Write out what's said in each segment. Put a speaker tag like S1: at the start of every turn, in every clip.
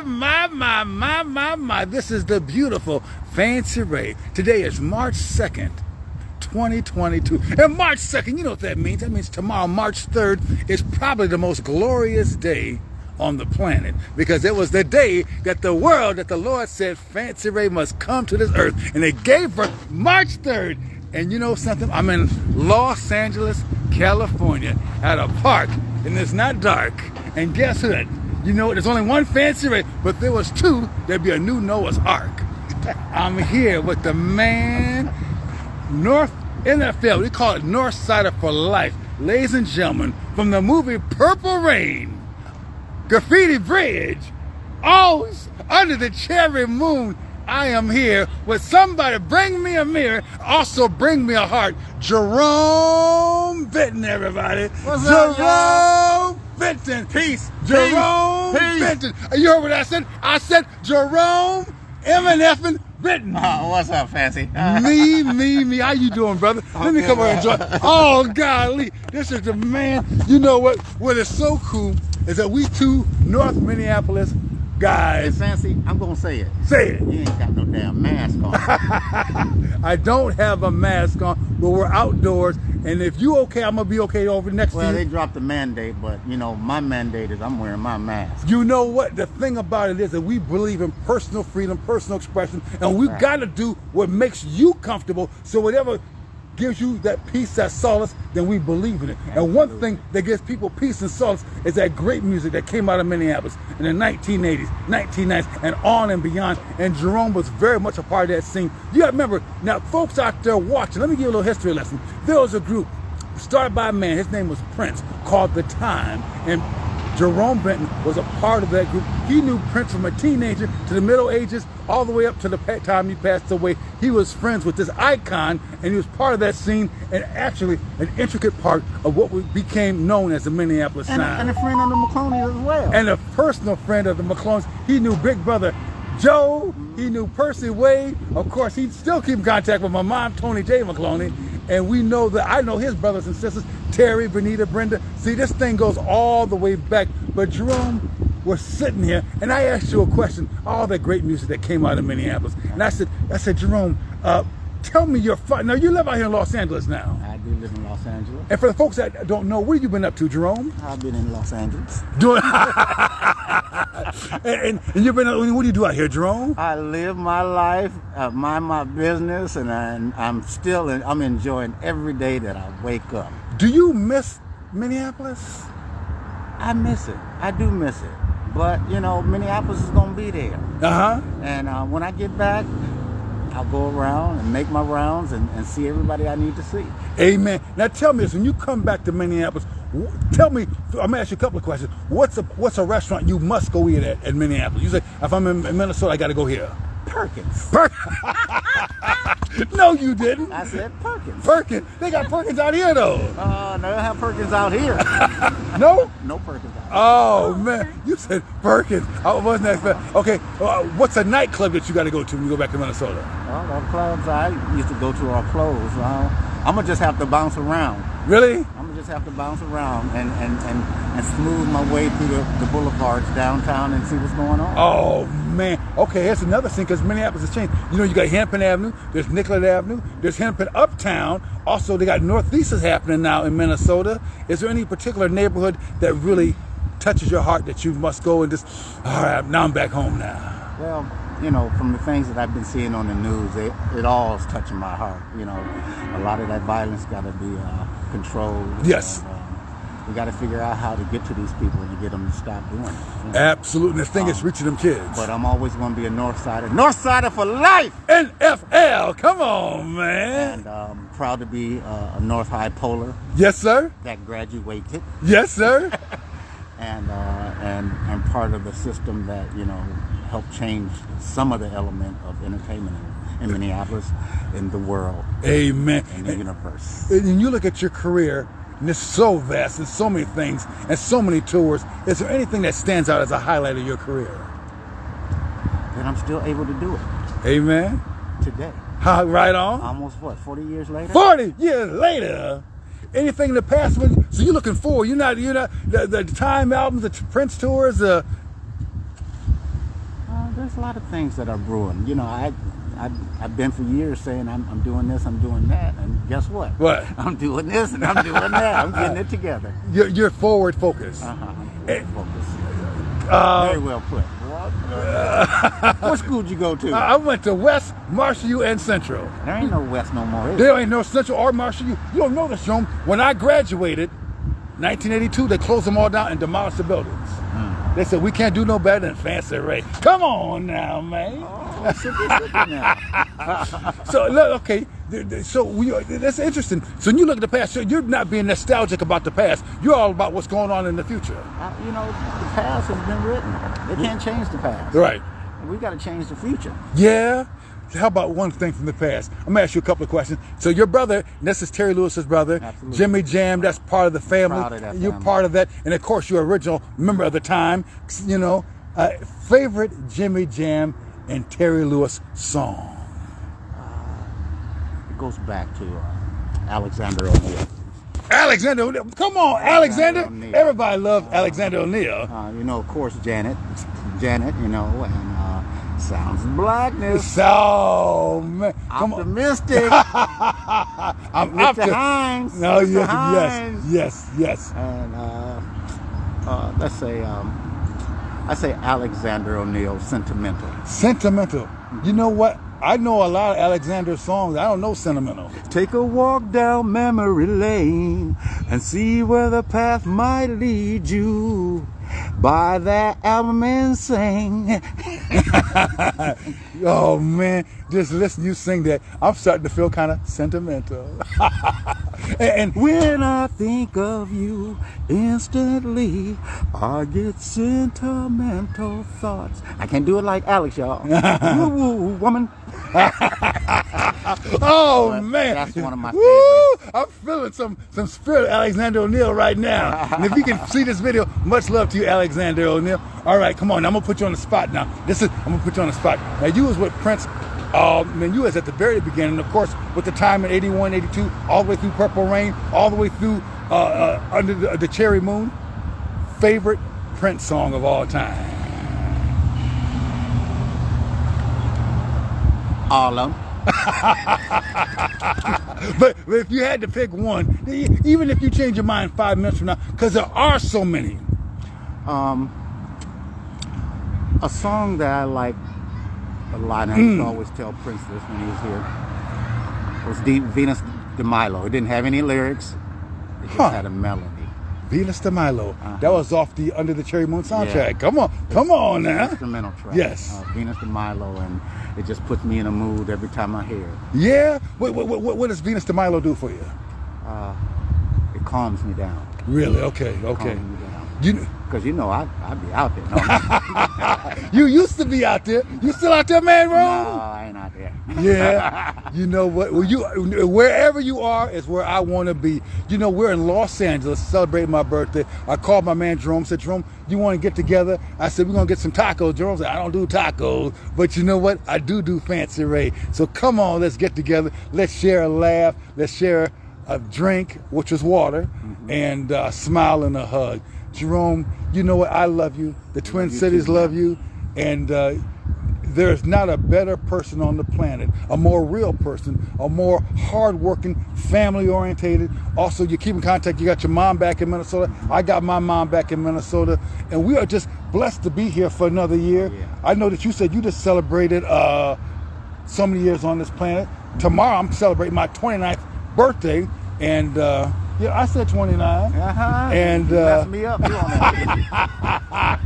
S1: My. This is the beautiful Fancy Ray. Today is March 2nd, 2022. And March 2nd, you know what that means. That means tomorrow, March 3rd, is probably the most glorious day on the planet, because it was the day that the Lord said Fancy Ray must come to this earth, and it gave birth March 3rd. And you know something? I'm in Los Angeles, California, at a park, and it's not dark. And guess what? You know, there's only one Fancy Ray, but there was two, there'd be a new Noah's Ark. I'm here with the man, North NFL, we call it North Sider for life. Ladies and gentlemen, from the movie Purple Rain, Graffiti Bridge, always under the cherry moon, I am here with somebody. Bring me a mirror, also bring me a heart. Jerome Benton, everybody.
S2: What's up,
S1: Jerome Benton.
S2: Peace.
S1: Jerome
S2: Peace.
S1: Benton. You heard what I said? I said Jerome M&F Benton.
S2: What's up, Fancy?
S1: Me. How you doing, brother? Let me come over and enjoy. Oh, golly. This is the man. You know what? What is so cool is that we two North Minneapolis guys.
S2: Hey, Fancy, I'm going to say it.
S1: Say it.
S2: You ain't got no damn mask on.
S1: I don't have a mask on, but we're outdoors. And if you okay, I'm going to be okay over next to you.
S2: Well, they dropped the mandate, but, you know, my mandate is I'm wearing my mask.
S1: You know what? The thing about it is that we believe in personal freedom, personal expression, and we've got to do what makes you comfortable. So whatever gives you that peace, that solace, then we believe in it. Absolutely. And one thing that gives people peace and solace is that great music that came out of Minneapolis in the 1980s, 1990s, and on and beyond. And Jerome was very much a part of that scene. You got to remember, now folks out there watching, let me give you a little history lesson. There was a group started by a man, his name was Prince, called The Time, and Jerome Benton was a part of that group. He knew Prince from a teenager to the Middle Ages, all the way up to the time he passed away. He was friends with this icon, and he was part of that scene, and actually an intricate part of what became known as the Minneapolis Sound.
S2: And a friend of the McCloneys as well.
S1: And a personal friend of the McCloneys. He knew Big Brother Joe, he knew Percy Wade. Of course, he still keep in contact with my mom, Tony J. McCloney. And we know that I know his brothers and sisters, Terry, Benita, Brenda. See, this thing goes all the way back. But Jerome, we're sitting here, and I asked you a question, all that great music that came out of Minneapolis. And I said, Jerome, tell me your fun. Now, you live out here in Los Angeles now.
S2: I do live in Los Angeles.
S1: And for the folks that don't know, what have you been up to, Jerome?
S2: I've been in Los Angeles.
S1: Doing and you've been, what do you do out here, Jerome?
S2: I live my life, mind my business, and I'm enjoying every day that I wake up.
S1: Do you miss Minneapolis?
S2: I miss it. I do miss it. But, you know, Minneapolis is going to be there.
S1: Uh-huh.
S2: And when I get back, I'll go around and make my rounds and see everybody I need to see.
S1: Amen. Now tell me this, when you come back to Minneapolis, tell me, I'm going to ask you a couple of questions. What's a restaurant you must go eat at in Minneapolis? You say, if I'm in Minnesota, I got to go here.
S2: Perkins.
S1: No, you didn't.
S2: I said Perkins.
S1: Perkins. They got Perkins out here, though.
S2: No, they don't have Perkins out here.
S1: No?
S2: No Perkins out here.
S1: Oh, man. You said Perkins. I wasn't expecting. Okay, what's a nightclub that you got to go to when you go back to Minnesota?
S2: Well, the clubs I used to go to are closed. I'm going to just have to bounce around.
S1: Really?
S2: I'm going to just have to bounce around and smooth my way through the boulevards downtown and see what's going on.
S1: Oh, man. Okay, here's another thing, because Minneapolis has changed. You know, you got Hennepin Avenue, there's Nicollet Avenue, there's Hennepin Uptown. Also, they got Northeast happening now in Minnesota. Is there any particular neighborhood that really touches your heart that you must go and just, all right, now I'm back home now?
S2: Well, you know, from the things that I've been seeing on the news, it all is touching my heart. You know, a lot of that violence got to be controlled.
S1: Yes.
S2: And, we got to figure out how to get to these people and get them to stop doing it. You know?
S1: Absolutely. The thing is reaching them kids.
S2: But I'm always going to be a North Sider. North Sider for life!
S1: NFL. Come on, man.
S2: And proud to be a North High Polar.
S1: Yes, sir.
S2: That graduated.
S1: Yes, sir.
S2: and part of the system that, you know, helped change some of the element of entertainment in Minneapolis, in the world.
S1: Amen.
S2: In the universe.
S1: And you look at your career, and it's so vast and so many things and so many tours. Is there anything that stands out as a highlight of your career?
S2: That I'm still able to do it.
S1: Amen.
S2: Today.
S1: Right on.
S2: Almost, 40 years later?
S1: 40 years later. Anything in the past? So you're looking forward. You're not the Time albums, the Prince tours,
S2: there's a lot of things that are brewing. You know, I've been for years saying I'm doing this, I'm doing that, and guess what?
S1: What?
S2: I'm doing this and I'm doing that. I'm getting it together.
S1: You're forward focused.
S2: Forward focused. Very well put. What school did you go to?
S1: I went to West, Marshall U, and Central.
S2: There ain't no West no more.
S1: There ain't no Central or Marshall U. You don't know this, Jerome. When I graduated, 1982, they closed them all down and demolished the buildings. They said, we can't do no better than Fancy Ray. Come on now, man.
S2: Oh, now.
S1: So, look, okay, so that's interesting. So when you look at the past, so you're not being nostalgic about the past. You're all about what's going on in the future.
S2: You know, the past has been written. They can't change the past.
S1: Right.
S2: We got to change the future.
S1: Yeah. How about one thing from the past? I'm gonna ask you a couple of questions. So your brother, this is Terry Lewis's brother,
S2: Absolutely.
S1: Jimmy Jam. That's part of the family.
S2: Proud of that
S1: You're
S2: family.
S1: part of that, and of course, you're original member of the time. You know, favorite Jimmy Jam and Terry Lewis song.
S2: It goes back to Alexander O'Neal.
S1: Alexander O'Neal. Come on, Alexander.
S2: O'Neal.
S1: Everybody loved Alexander O'Neal.
S2: You know, of course, Janet. You know, and Sounds of Blackness.
S1: So, man, come on.
S2: Optimistic.
S1: I'm
S2: Mr. Hines.
S1: No,
S2: Mr.
S1: yes,
S2: Hines.
S1: yes.
S2: And let's say, I say Alexander O'Neal, Sentimental.
S1: Sentimental. You know what? I know a lot of Alexander's songs. I don't know Sentimental.
S2: Take a walk down memory lane and see where the path might lead you. Buy that album and sing.
S1: Oh man, just listen, you sing that. I'm starting to feel kind of sentimental. and
S2: When I think of you, instantly I get sentimental thoughts. I can't do it like Alex, y'all. Woo, woman.
S1: oh
S2: But
S1: man,
S2: that's one of my
S1: Woo! I'm feeling some spirit of Alexander O'Neal right now. And if you can see this video, much love to you, Alexander O'Neal. All right, come on, I'm gonna put you on the spot now. I'm gonna put you on the spot. Now you was with Prince. Man, you was at the very beginning, of course, with the time in 81, 82, all the way through Purple Rain, all the way through Under the Cherry Moon. Favorite Prince song of all time?
S2: All of them.
S1: But if you had to pick one, even if you change your mind 5 minutes from now, because there are so many.
S2: A song that I like a lot, and I used to always tell Prince this when he was here, was Venus de Milo. It didn't have any lyrics. It just had a melody.
S1: Venus de Milo. That was off the Under the Cherry Moon soundtrack.
S2: Yeah.
S1: Come on now.
S2: Instrumental track.
S1: Yes.
S2: Venus de Milo, and it just puts me in a mood every time I hear it.
S1: Yeah? What does Venus de Milo do for you?
S2: It calms me down.
S1: Really? Okay.
S2: Calms me down.
S1: You,
S2: Because you know I'd be out there. No,
S1: you used to be out there. You still out there, man,
S2: no,
S1: Rome?
S2: I ain't out there.
S1: Yeah. You know what? Well, wherever you are is where I want to be. You know, we're in Los Angeles celebrating my birthday. I called my man Jerome, said, Jerome, you want to get together? I said, we're going to get some tacos. Jerome said, I don't do tacos. But you know what? I do Fancy Ray. So come on, let's get together. Let's share a laugh. Let's share a drink, which is water, and a smile and a hug. Jerome, you know what? I love you. The Twin Cities love you. And there's not a better person on the planet, a more real person, a more hardworking, family-orientated. Also, you keep in contact. You got your mom back in Minnesota. I got my mom back in Minnesota. And we are just blessed to be here for another year.
S2: Yeah.
S1: I know that you said you just celebrated so many years on this planet. Tomorrow, I'm celebrating my 29th birthday. And yeah, I said 29. And
S2: you messed me up. You on that.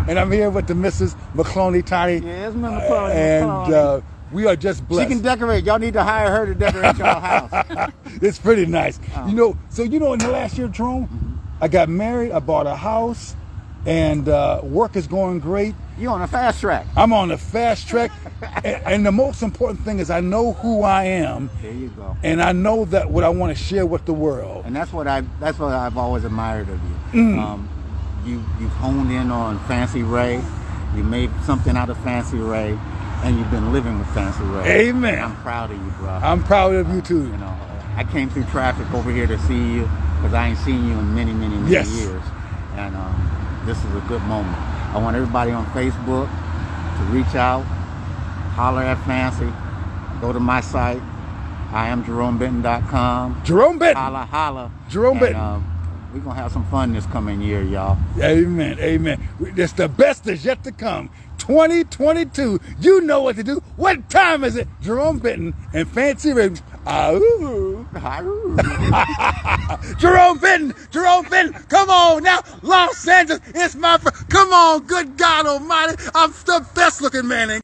S1: and I'm here with the Mrs. McCloney, Tiny.
S2: Yeah, it's Miss McCloney.
S1: And we are just blessed.
S2: She can decorate. Y'all need to hire her to decorate y'all house.
S1: It's pretty nice. You know, so in the last year, Jerome, I got married. I bought a house, and work is going great.
S2: You on a fast track.
S1: I'm on a fast track, and the most important thing is I know who I am.
S2: There you go.
S1: And I know that what I want to share with the world.
S2: And that's what I've always admired of you. You've honed in on Fancy Ray. You made something out of Fancy Ray, and you've been living with Fancy Ray.
S1: Amen.
S2: And I'm proud of you, bro.
S1: I'm proud of you too.
S2: You know, I came through traffic over here to see you because I ain't seen you in many
S1: Yes.
S2: years, and this is a good moment. I want everybody on Facebook to reach out, holler at Fancy, go to my site. I am JeromeBenton.com.
S1: Jerome Benton.
S2: Holla, holla.
S1: Jerome Benton.
S2: We're going to have some fun this coming year, y'all.
S1: Amen. Amen. It's the best is yet to come. 2022. You know what to do. What time is it? Jerome Benton and Fancy Ray. Jerome Benton. Jerome Benton. Come on now. Los Angeles. It's my friend. Come on. Good God Almighty. I'm the best looking man in